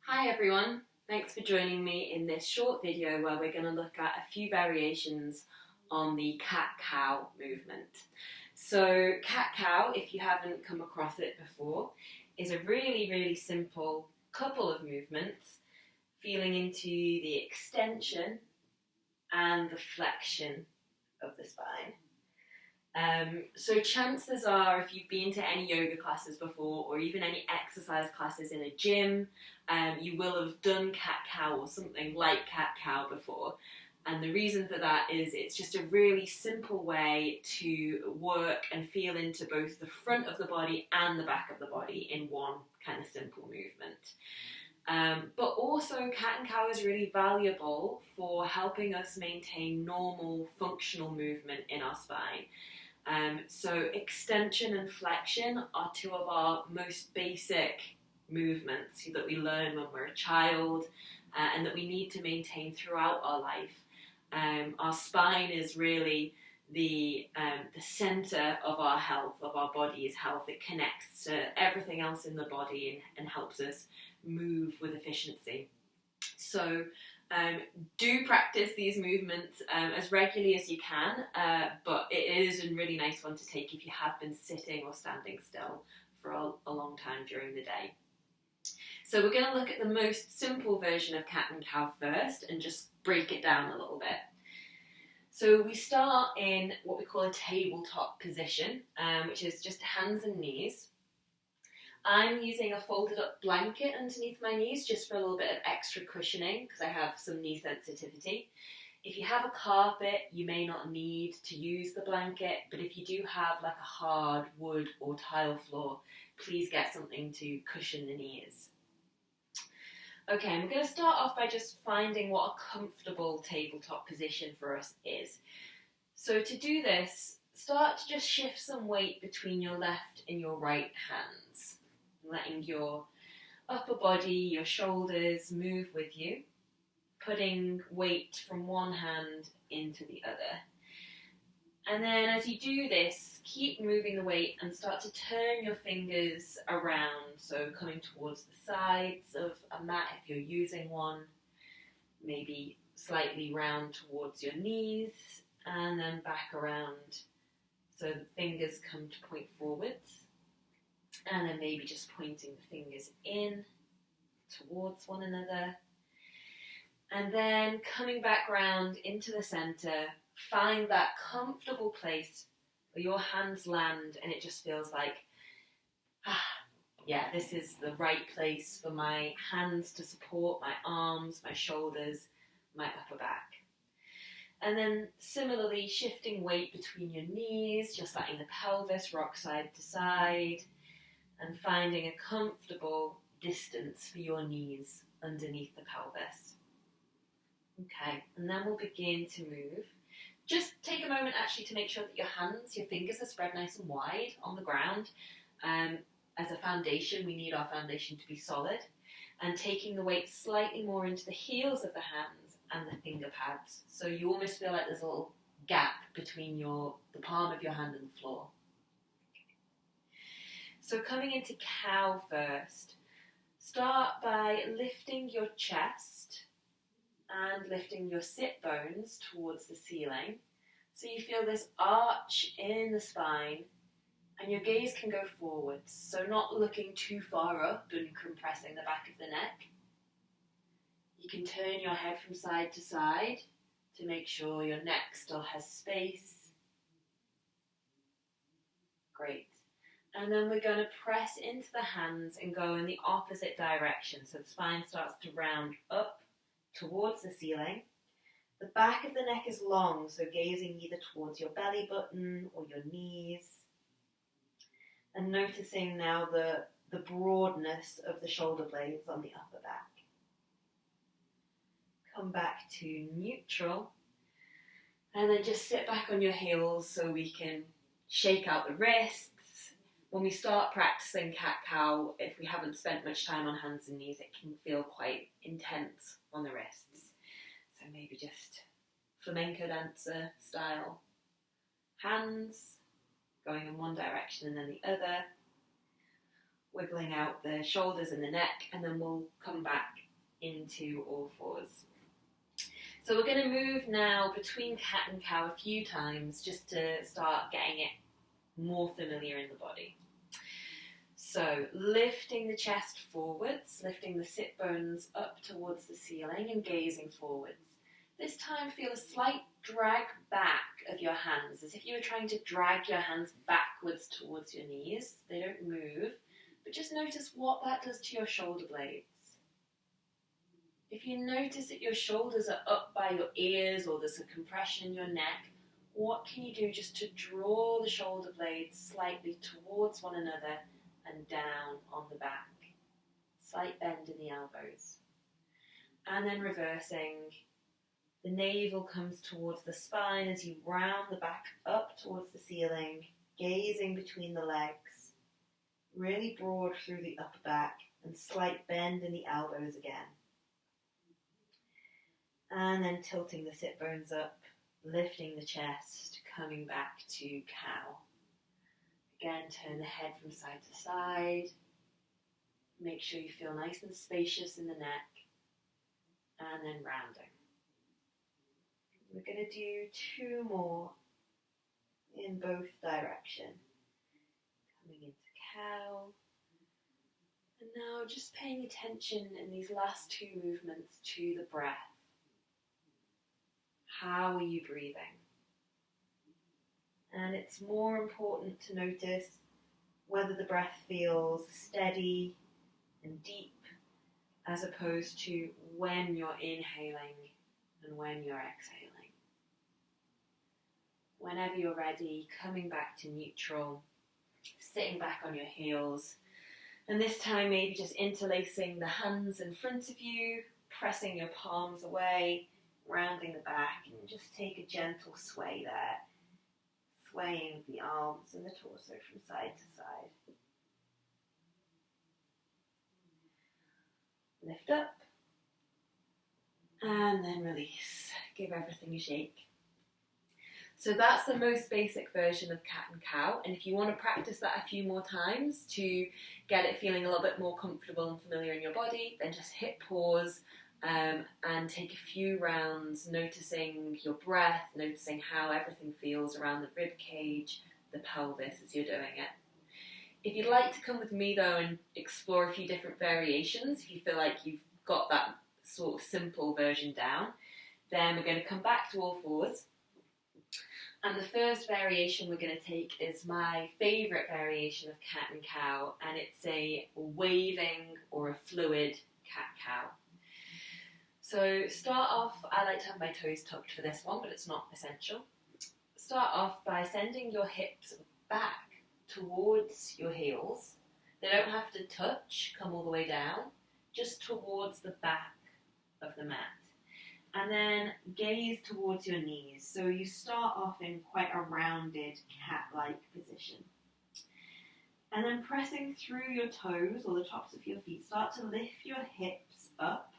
Hi everyone, thanks for joining me in this short video where we're going to look at a few variations on the cat-cow movement. So cat-cow, if you haven't come across it before, is a really simple couple of movements feeling into the extension and the flexion of the spine. So chances are, if you've been to any yoga classes before or even any exercise classes in a gym, you will have done cat-cow or something like cat-cow before. And the reason for that is it's just a really simple way to work and feel into both the front of the body and the back of the body in one kind of simple movement. But also cat and cow is really valuable for helping us maintain normal functional movement in our spine. So extension and flexion are two of our most basic movements that we learn when we're a child and that we need to maintain throughout our life. Our spine is really the center of our health, of our body's health. It connects to everything else in the body and helps us move with efficiency. So do practice these movements as regularly as you can, but it is a really nice one to take if you have been sitting or standing still for a long time during the day. So we're going to look at the most simple version of cat and cow first and just break it down a little bit. So we start in what we call a tabletop position, which is just hands and knees. I'm using a folded up blanket underneath my knees just for a little bit of extra cushioning because I have some knee sensitivity. If you have a carpet, you may not need to use the blanket, but if you do have like a hard wood or tile floor, please get something to cushion the knees. Okay, I'm going to start off by just finding what a comfortable tabletop position for us is. So to do this, start to just shift some weight between your left and your right hands, letting your upper body, your shoulders move with you, putting weight from one hand into the other. And then as you do this, keep moving the weight and start to turn your fingers around, so coming towards the sides of a mat if you're using one, maybe slightly round towards your knees, and then back around so the fingers come to point forwards. And then maybe just pointing the fingers in towards one another. And then coming back round into the centre, find that comfortable place where your hands land and it just feels like, yeah, this is the right place for my hands to support my arms, my shoulders, my upper back. And then similarly, shifting weight between your knees, just letting the pelvis rock side to side, and finding a comfortable distance for your knees underneath the pelvis. Okay, and then we'll begin to move. Just take a moment actually to make sure that your hands, your fingers are spread nice and wide on the ground. As a foundation, we need our foundation to be solid. And taking the weight slightly more into the heels of the hands and the finger pads. So you almost feel like there's a little gap between the palm of your hand and the floor. So coming into cow first, start by lifting your chest and lifting your sit bones towards the ceiling. So you feel this arch in the spine and your gaze can go forwards. So not looking too far up and compressing the back of the neck. You can turn your head from side to side to make sure your neck still has space. Great. And then we're going to press into the hands and go in the opposite direction. So the spine starts to round up towards the ceiling. The back of the neck is long, so gazing either towards your belly button or your knees. And noticing now the broadness of the shoulder blades on the upper back. Come back to neutral. And then just sit back on your heels so we can shake out the wrists. When we start practicing cat-cow, if we haven't spent much time on hands and knees, it can feel quite intense on the wrists. So maybe just flamenco dancer style. Hands going in one direction and then the other. wiggling out the shoulders and the neck, and then we'll come back into all fours. So we're going to move now between cat and cow a few times just to start getting it more familiar in the body. So lifting the chest forwards, lifting the sit bones up towards the ceiling and gazing forwards. This time feel a slight drag back of your hands, as if you were trying to drag your hands backwards towards your knees. They don't move, but just notice what that does to your shoulder blades. If you notice that your shoulders are up by your ears or there's a compression in your neck, what can you do just to draw the shoulder blades slightly towards one another and down on the back? Slight bend in the elbows. And then reversing. The navel comes towards the spine as you round the back up towards the ceiling, gazing between the legs, really broad through the upper back, and slight bend in the elbows again. And then tilting the sit bones up, lifting the chest, coming back to cow. Again, turn the head from side to side. Make sure you feel nice and spacious in the neck. And then rounding. We're going to do 2 more in both directions. Coming into cow. And now just paying attention in these last 2 movements to the breath. How are you breathing? And it's more important to notice whether the breath feels steady and deep as opposed to when you're inhaling and when you're exhaling. Whenever you're ready, coming back to neutral, sitting back on your heels, and this time maybe just interlacing the hands in front of you, pressing your palms away, rounding the back, and just take a gentle sway there, swaying the arms and the torso from side to side. Lift up, and then release. Give everything a shake. So that's the most basic version of cat and cow, and if you want to practice that a few more times to get it feeling a little bit more comfortable and familiar in your body, then just hit pause and take a few rounds, noticing your breath, noticing how everything feels around the rib cage, the pelvis as you're doing it. If you'd like to come with me though and explore a few different variations, if you feel like you've got that sort of simple version down, then we're going to come back to all fours. And the first variation we're going to take is my favourite variation of cat and cow, and it's a waving or a fluid cat-cow. So start off, I like to have my toes tucked for this one, but it's not essential. Start off by sending your hips back towards your heels. They don't have to touch, come all the way down, just towards the back of the mat. And then gaze towards your knees. So you start off in quite a rounded cat-like position. And then pressing through your toes or the tops of your feet, start to lift your hips up,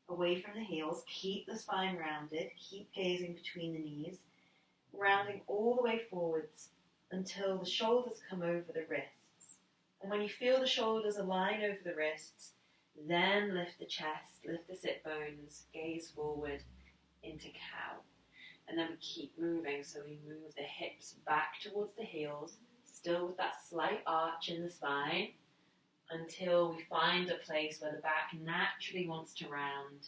away from the heels. Keep the spine rounded. Keep gazing between the knees, rounding all the way forwards until the shoulders come over the wrists. And when you feel the shoulders align over the wrists, then lift the chest, lift the sit bones, gaze forward into cow. And then we keep moving, so we move the hips back towards the heels, still with that slight arch in the spine, until we find a place where the back naturally wants to round,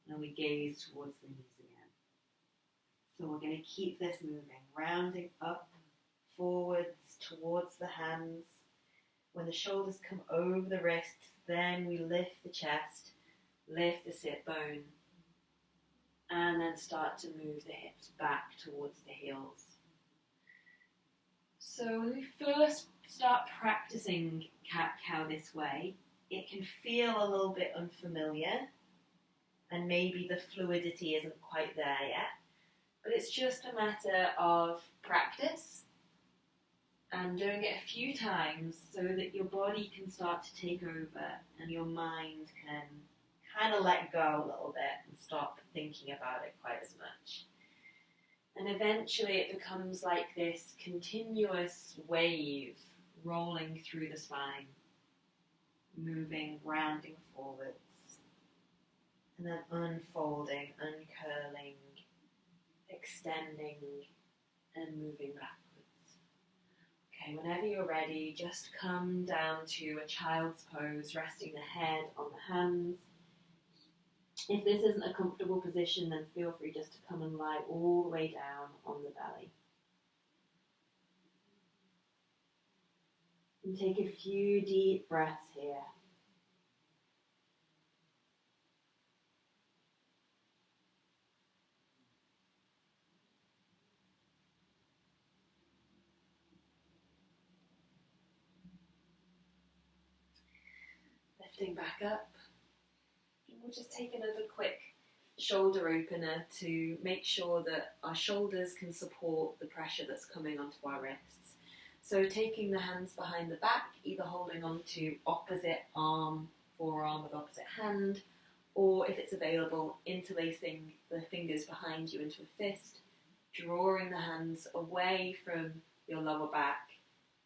and we gaze towards the knees again. So we're going to keep this moving, rounding up, forwards, towards the hands. When the shoulders come over the wrists, then we lift the chest, lift the sit bone, and then start to move the hips back towards the heels. So when we first start practicing cat-cow this way, it can feel a little bit unfamiliar, and maybe the fluidity isn't quite there yet, but it's just a matter of practice and doing it a few times so that your body can start to take over and your mind can kind of let go a little bit and stop thinking about it quite as much. And eventually it becomes like this continuous wave rolling through the spine. moving, rounding forwards, and then unfolding, uncurling, extending, and moving backwards. Okay, whenever you're ready, just come down to a child's pose, resting the head on the hands. If this isn't a comfortable position, then feel free just to come and lie all the way down on the belly. And take a few deep breaths here. Lifting back up. And we'll just take another quick shoulder opener to make sure that our shoulders can support the pressure that's coming onto our wrists. So taking the hands behind the back, either holding on to opposite arm, forearm with opposite hand, or if it's available, interlacing the fingers behind you into a fist, drawing the hands away from your lower back,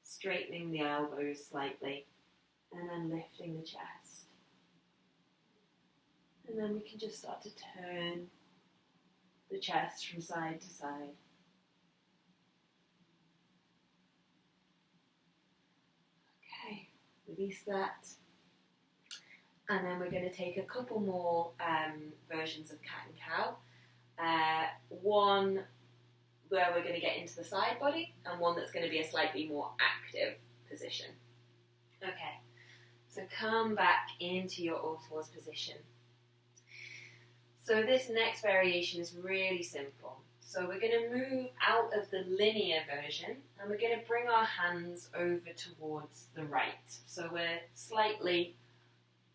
straightening the elbows slightly, and then lifting the chest. And then we can just start to turn the chest from side to side. Okay, release that. And then we're going to take a couple more versions of cat and cow. One where we're going to get into the side body, and one that's going to be a slightly more active position. Okay, so come back into your all fours position. So this next variation is really simple. So we're going to move out of the linear version, and we're going to bring our hands over towards the right. So we're slightly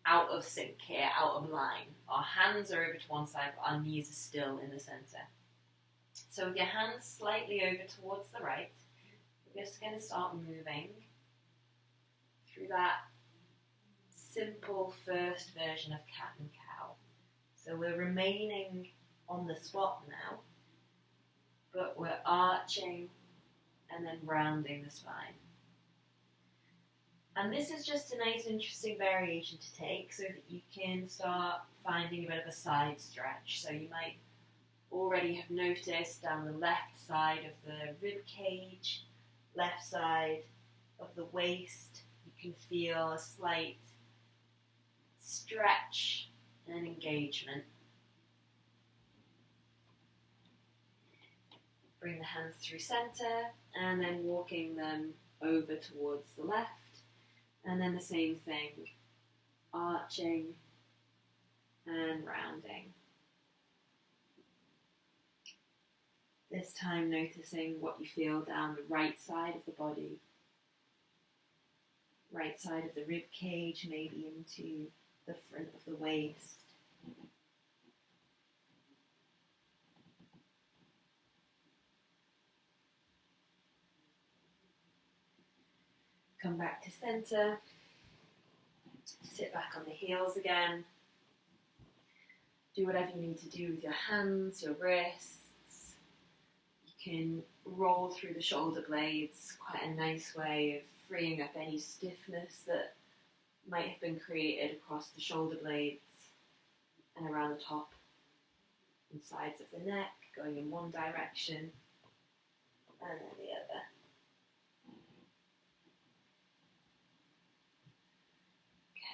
out of sync here, out of line. Our hands are over to one side, but our knees are still in the center. So with your hands slightly over towards the right, we're just going to start moving through that simple first version of cat and cow. So we're remaining on the squat now, but we're arching and then rounding the spine. And this is just a nice interesting variation to take so that you can start finding a bit of a side stretch. So you might already have noticed down the left side of the rib cage, left side of the waist, you can feel a slight stretch and engagement. Bring the hands through center and then walking them over towards the left. And then the same thing, arching and rounding. This time noticing what you feel down the right side of the body, right side of the rib cage, maybe into the front of the waist. Come back to center, sit back on the heels again. Do whatever you need to do with your hands, your wrists. You can roll through the shoulder blades, quite a nice way of freeing up any stiffness that might have been created across the shoulder blades and around the top and sides of the neck, going in one direction and then the other.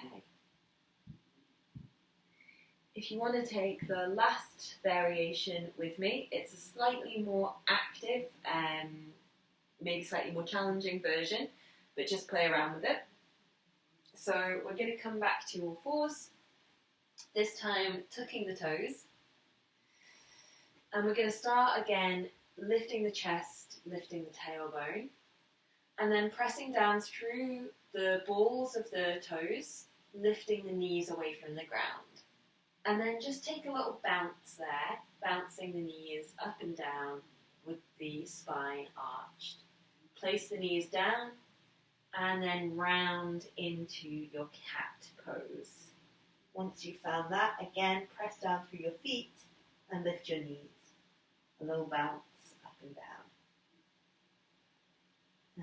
Okay. If you want to take the last variation with me, it's a slightly more active, maybe slightly more challenging version, but just play around with it. So we're going to come back to all fours, this time tucking the toes, and we're going to start again lifting the chest, lifting the tailbone, and then pressing down through the balls of the toes, lifting the knees away from the ground. And then just take a little bounce there, bouncing the knees up and down with the spine arched. Place the knees down and then round into your cat pose. Once you've found that, again, press down through your feet and lift your knees. A little bounce up and down.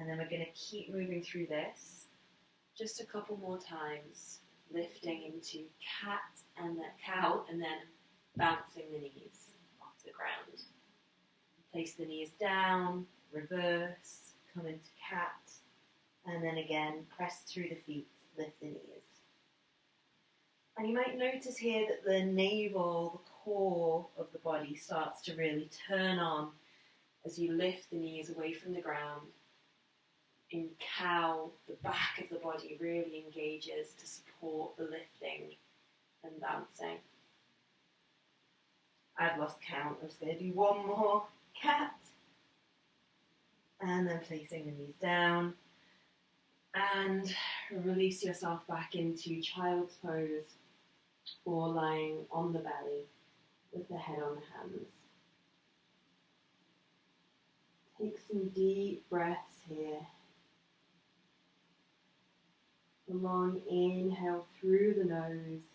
And then we're going to keep moving through this, Just a couple more times, lifting into cat and then cow, and then bouncing the knees off the ground. Place the knees down, reverse, come into cat, and then again, press through the feet, lift the knees. And you might notice here that the navel, the core of the body starts to really turn on as you lift the knees away from the ground. In cow, the back of the body really engages to support the lifting and bouncing. I've lost count. I'm just going to do one more. Cat. And then placing the knees down. And release yourself back into child's pose or lying on the belly with the head on the hands. Take some deep breaths here. A long inhale through the nose,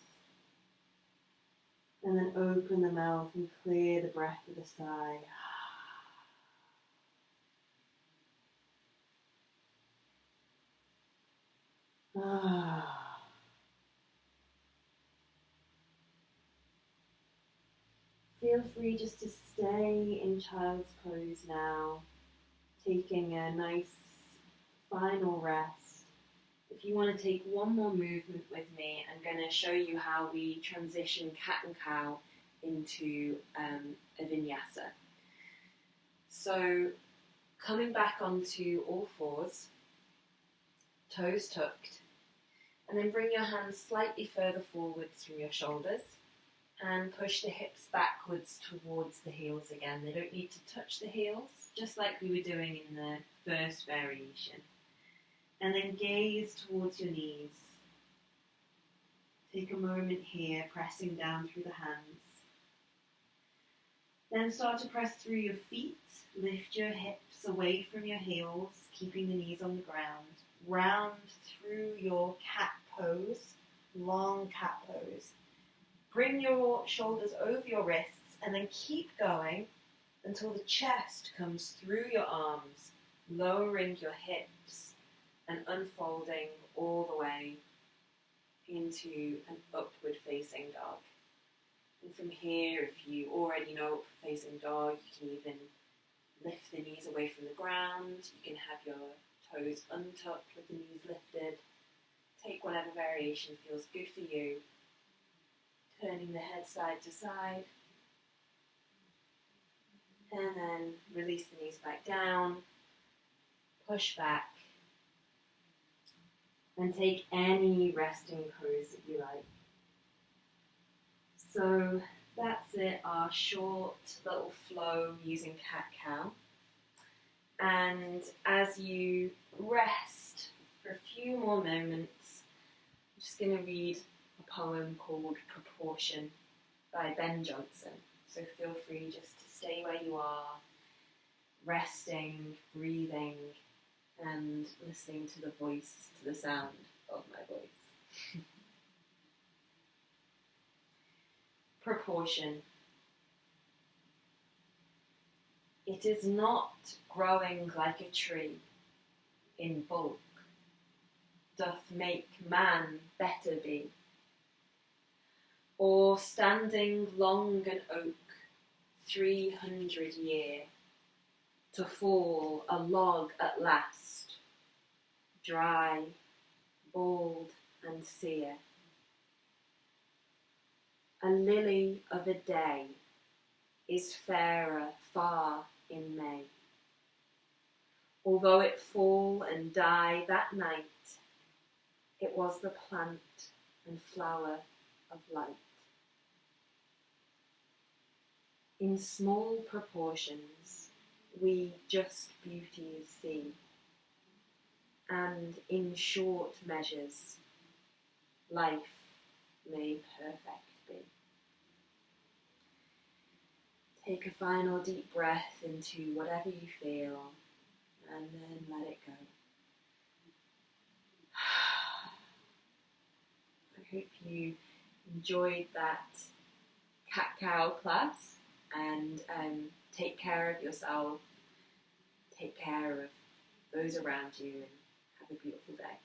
and then open the mouth and clear the breath with a sigh. Feel free just to stay in child's pose now, taking a nice final rest. If you want to take one more movement with me, I'm going to show you how we transition cat and cow into a vinyasa. So coming back onto all fours, toes tucked, and then bring your hands slightly further forwards from your shoulders and push the hips backwards towards the heels again. They don't need to touch the heels, just like we were doing in the first variation. And then gaze towards your knees. Take a moment here, pressing down through the hands. Then start to press through your feet. Lift your hips away from your heels, keeping the knees on the ground. Round through your cat pose, long cat pose. Bring your shoulders over your wrists and then keep going until the chest comes through your arms, lowering your hips and unfolding all the way into an upward facing dog. And from here, if you already know upward facing dog, you can even lift the knees away from the ground. You can have your toes untucked with the knees lifted. Take whatever variation feels good for you. Turning the head side to side. And then release the knees back down. Push back. And take any resting pose that you like. So that's it, our short little flow using cat-cow. And as you rest for a few more moments, I'm just going to read a poem called Proportion by Ben Jonson. So feel free just to stay where you are, resting, breathing, and listening to the voice, to the sound of my voice. Proportion. It is not growing like a tree in bulk, doth make man better be, or standing long an oak 300 year, to fall a log at last, dry, bald and sere. A lily of a day is fairer far in May, although it fall and die that night, it was the plant and flower of light. In small proportions we just beauties see, and in short measures life made perfect be. Take a final deep breath into whatever you feel, and then let it go. I hope you enjoyed that cat-cow class, and take care of yourself, take care of those around you, and have a beautiful day.